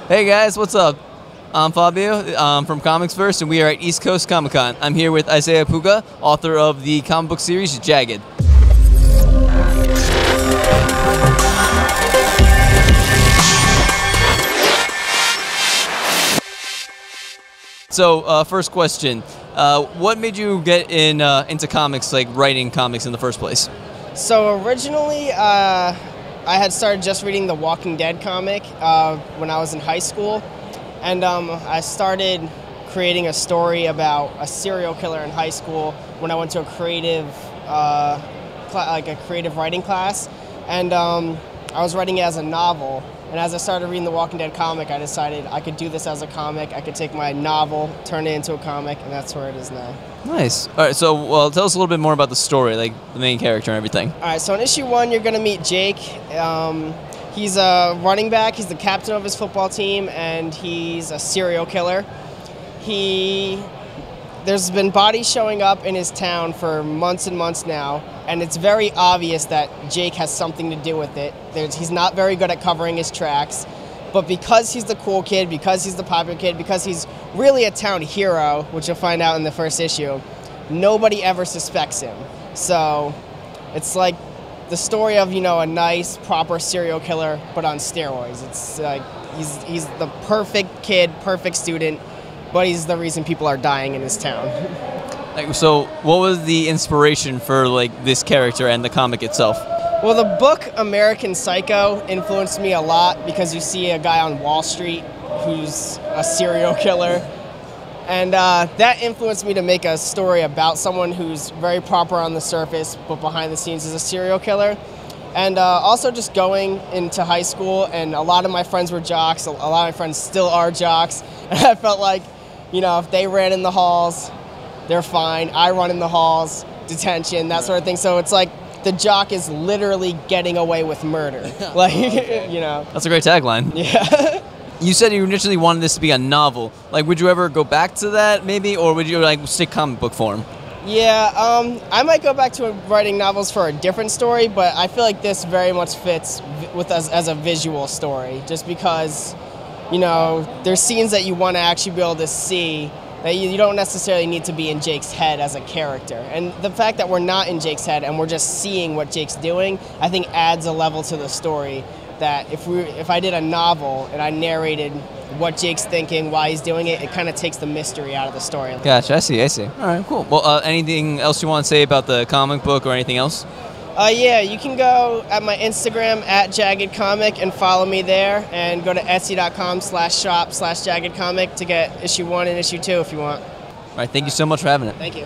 Hey guys, what's up? I'm Fabio from Comics Verse, and we are at East Coast Comic Con. I'm here with Isaiah Puga, author of the comic book series Jagged. So, first question: what made you get into comics, like writing comics in the first place? So originally, I had started just reading the Walking Dead comic when I was in high school, and I started creating a story about a serial killer in high school when I went to a creative, creative writing class, and I was writing it as a novel. And as I started reading the Walking Dead comic, I decided I could do this as a comic. I could take my novel, turn it into a comic, and that's where it is now. Nice. All right, so well, tell us a little bit more about the story, like the main character and everything. All right, so in issue 1, you're going to meet Jake. He's a running back. He's the captain of his football team, and he's a serial killer. There's been bodies showing up in his town for months and months now, and it's very obvious that Jake has something to do with it. He's not very good at covering his tracks, but because he's the cool kid, because he's the popular kid, because he's really a town hero, which you'll find out in the first issue, nobody ever suspects him. So it's like the story of, a nice, proper serial killer, but on steroids. It's like he's the perfect kid, perfect student, but he's the reason people are dying in his town. So, what was the inspiration for this character and the comic itself? Well, the book American Psycho influenced me a lot because you see a guy on Wall Street who's a serial killer. And that influenced me to make a story about someone who's very proper on the surface, but behind the scenes is a serial killer. And also just going into high school, and a lot of my friends were jocks, a lot of my friends still are jocks, and I felt like, if they ran in the halls, they're fine. I run in the halls, detention, that sort of thing. So it's like the jock is literally getting away with murder. That's a great tagline. Yeah. You said you initially wanted this to be a novel. Would you ever go back to that, maybe, or would you stick comic book form? Yeah, I might go back to writing novels for a different story, but I feel like this very much fits with us as a visual story, just because, there's scenes that you want to actually be able to see that you don't necessarily need to be in Jake's head as a character. And the fact that we're not in Jake's head and we're just seeing what Jake's doing, I think adds a level to the story that if I did a novel and I narrated what Jake's thinking, why he's doing it, it kind of takes the mystery out of the story. Gotcha, I see. All right, cool. Well, anything else you want to say about the comic book or anything else? Yeah, you can go at my Instagram at Jagged Comic and follow me there, and go to etsy.com/shop/Jagged Comic to get issue 1 and issue 2 if you want. All right, thank you so much for having it. Thank you.